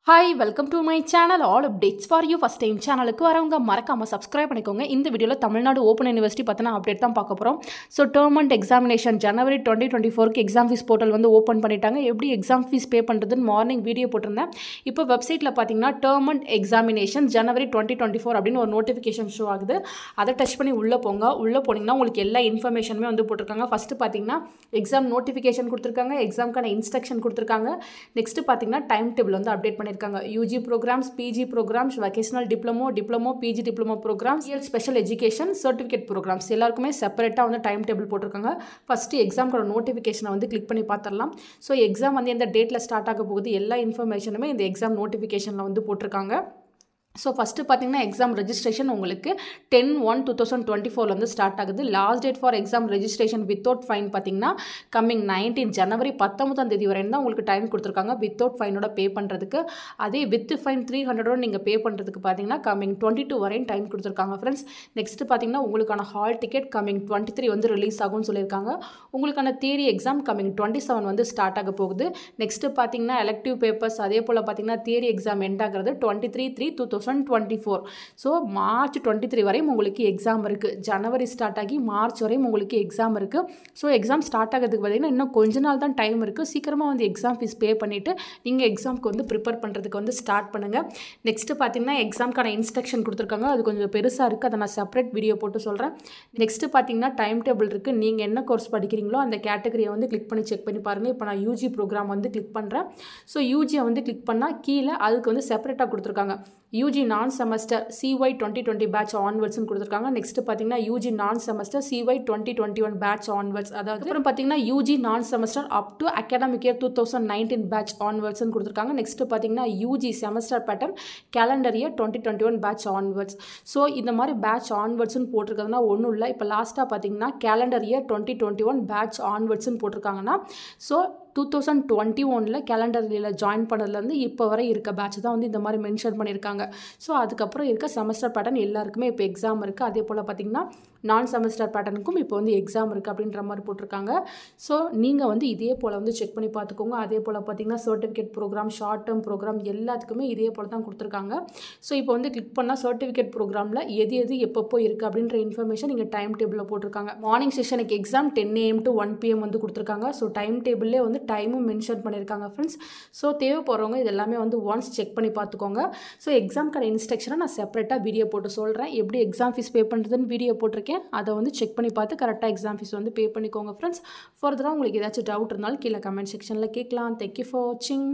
Hi, welcome to my channel. All updates for you. First time சேனலுக்கு வரவங்க மறக்காம subscribe பண்ணிக்கோங்க. இந்த வீடியோவில் தமிழ்நாடு ஓப்பன் யூனிவர்சிட்டி பற்றின அப்டேட் தான் பார்க்க போகிறோம். So term and examination January 2024க்கு எக்ஸாம் ஃபீஸ் போர்ட்டல் வந்து ஓப்பன் பண்ணிட்டாங்க. எப்படி எக்ஸாம் ஃபீஸ் பே பண்ணுறதுன்னு மார்னிங் வீடியோ போட்டிருந்தேன். இப்போ வெப்சைட்டில் பார்த்தீங்கன்னா டேர்ம் அண்ட் எக்ஸாமினேஷன் ஜனவரி 2024 அப்படின்னு ஒரு நோட்டிஃபிகேஷன் ஷோ ஆகுது. அதை டச் பண்ணி உள்ளே போங்க. உள்ளே போனீங்கன்னா உங்களுக்கு எல்லா இன்ஃபர்மேஷனுமே வந்து போட்டிருக்காங்க. ஃபஸ்ட்டு பார்த்தீங்கன்னா எக்ஸாம் நோட்டிஃபிகேஷன் கொடுத்துருக்காங்க, எக்ஸாம்க்கான இன்ஸ்ட்ரக்ஷன் கொடுத்துருக்காங்க. நெக்ஸ்ட்டு பார்த்தீங்கன்னா டைம் டேபிள் வந்து அப்டேட் பண்ணியிருக்காங்க. UG programmes, PG programmes, vocational diploma, PG diploma programmes, special education, certificate programmes எல்லாருக்குமே செப்பரேட்டாக வந்து டைம் டேபிள் போட்டிருக்காங்க. ஃபஸ்ட்டு எக்ஸாம்க்கோட நோட்டிஃபிகேஷனை வந்து கிளிக் பண்ணி பார்த்துடலாம். ஸோ எக்ஸாம் வந்து எந்த டேட்டில் ஸ்டார்ட் ஆக போகுது எல்லா இன்ஃபர்மேஷனுமே இந்த எக்ஸாம் நோட்டிஃபிகேஷனில் வந்து போட்டிருக்காங்க. ஸோ ஃபஸ்ட்டு பார்த்தீங்கன்னா எக்ஸாம் ரெஜிஸ்ட்ரேஷன் உங்களுக்கு 10/1/2024 வந்து ஸ்டார்ட் ஆகுது. Last date for exam registration without fine பார்த்தீங்கன்னா கம்மிங் 19 ஜனவரி 19 வரையும் தான் உங்களுக்கு டைம் கொடுத்துருக்காங்க வித்தவுட் ஃபைனோட பே பண்ணுறதுக்கு. அதே வித் ஃபைன் 300 நீங்கள் பே பண்ணுறதுக்கு பார்த்தீங்கன்னா கம்மிங் 22 வரையும் டைம் கொடுத்துருக்காங்க ஃப்ரெண்ட்ஸ். நெக்ஸ்ட்டு பார்த்தீங்கன்னா உங்களுக்கான ஹால் டிக்கெட் கம்மிங் 23 வந்து ரிலீஸ் ஆகும்னு சொல்லியிருக்காங்க. உங்களுக்கான தியரி எக்ஸாம் கம்மிங் 27 வந்து ஸ்டார்ட் ஆக போகுது. நெக்ஸ்ட்டு பார்த்தீங்கன்னா எலக்டிவ் பேப்பர்ஸ் அதே போல் பார்த்தீங்கன்னா தியரி எக்ஸாம் எண்ட் ஆகிறது 23/3/2024. ஸோ மார்ச் 23 வரையும் உங்களுக்கு எக்ஸாம் இருக்குது. ஜனவரி ஸ்டார்ட் ஆகி மார்ச் வரையும் உங்களுக்கு எக்ஸாம் இருக்குது. ஸோ எக்ஸாம் ஸ்டார்ட் ஆகிறதுக்கு பார்த்தீங்கன்னா இன்னும் கொஞ்ச நாள் தான் டைம் இருக்குது. சீக்கிரமாக வந்து எக்ஸாம் ஃபீஸ் பே பண்ணிவிட்டு நீங்கள் எக்ஸாமுக்கு வந்து ப்ரிப்பேர் பண்ணுறதுக்கு வந்து ஸ்டார்ட் பண்ணுங்கள். நெக்ஸ்ட்டு பார்த்தீங்கன்னா எக்ஸாம்க்கான இன்ஸ்ட்ரக்ஷன் கொடுத்துருக்காங்க. அது கொஞ்சம் பெருசாக இருக்குது, அதை நான் செப்பரேட் வீடியோ போட்டு சொல்கிறேன். நெக்ஸ்ட்டு பார்த்தீங்கன்னா டைம் டேபிள் இருக்குது. நீங்கள் என்ன கோர்ஸ் படிக்கிறீங்களோ அந்த கேட்டகரியை வந்து கிளிக் பண்ணி செக் பண்ணி பாருங்கள். இப்போ நான் யூஜி ப்ரோக்ராம் வந்து கிளிக் பண்ணுறேன். ஸோ யூஜியை வந்து கிளிக் பண்ணால் கீழே அதுக்கு வந்து செப்பரேட்டாக கொடுத்துருக்காங்க. UG non semester CY 2020 batch ஆன்வர்ட்ஸ்னு கொடுத்துருக்காங்க. நெக்ஸ்ட் பார்த்தீங்கன்னா UG non semester CY 2021 batch onwards, அதாவது அப்புறம் பார்த்தீங்கன்னா UG non semester up to academic year 2019 batch ஆன்வர்ட்ஸ்னு கொடுத்துருக்காங்க. நெக்ஸ்ட் பார்த்தீங்கன்னா UG semester pattern calendar year 2021 batch onwards. So இந்த மாதிரி பேட்ச் ஆன்வர்ட்ஸ்னு போட்டிருக்கிறதுனா ஒன்றும் இல்லை. இப்போ லாஸ்ட்டாக பார்த்தீங்கன்னா கேலண்டர் இயர் 2021 பேட்ச் ஆன்வர்ட்ஸ்னு போட்டிருக்காங்கன்னா ஸோ 2021 கேலண்டர் இயரில் ஜாயின் பண்ணதுலேருந்து இப்போ வரை இருக்க பேட்ச் தான் வந்து இந்த மாதிரி மென்ஷன் பண்ணியிருக்காங்க. ஸோ அதுக்கப்புறம் இருக்க செமஸ்டர் பேட்டர்ன் எல்லாருக்குமே இப்போ எக்ஸாம் இருக்குது. அதே போல் பார்த்திங்கன்னா நான் செமஸ்டர் பேட்டர்னுக்கும் இப்போ வந்து எக்ஸாம் இருக்குது அப்படின்ற மாதிரி போட்டிருக்காங்க. ஸோ நீங்கள் வந்து இதே போல் வந்து செக் பண்ணி பார்த்துக்கோங்க. அதே போல் பார்த்திங்கன்னா certificate programme, short term programme எல்லாத்துக்குமே இதே போல் தான் கொடுத்துருக்காங்க. ஸோ இப்போ வந்து கிளிக் பண்ணால் சர்டிஃபிகேட் ப்ரோக்ராமில் எது எப்பப்போ இருக்குது அப்படின்ற இன்ஃபர்மேஷன் நீங்கள் டைம் டேபிளில் போட்டிருக்காங்க. மார்னிங் செஷனுக்கு எக்ஸாம் 10 AM to 1 PM வந்து கொடுத்துருக்காங்க. ஸோ டைம் டேபிள்லேயே வந்து டைமும் மென்ஷன் பண்ணியிருக்காங்க ஃப்ரெண்ட்ஸ். ஸோ தேவைப்படுறவங்க இது எல்லாமே வந்து ஒன்ஸ் செக் பண்ணி பார்த்துக்கோங்க. ஸோ எக்ஸாம்க்கான இன்ஸ்ட்ரக்ஷனை நான் செப்பரேட்டாக வீடியோ போட்டு சொல்கிறேன். எப்படி எக்ஸாம் ஃபீஸ் பே பண்ணுறதுன்னு வீடியோ போட்டிருக்கேன். அதை வந்து செக் பண்ணி பார்த்து கரெக்டாக எக்ஸாம் ஃபீஸ் வந்து பே பண்ணிக்கோங்க ஃப்ரெண்ட்ஸ். ஃபர்தராக உங்களுக்கு ஏதாச்சும் டவுட் இருந்தாலும் கீழே கமெண்ட் செக்ஷனில் கேட்கலாம். தேங்க்யூ ஃபார் வாட்சிங்.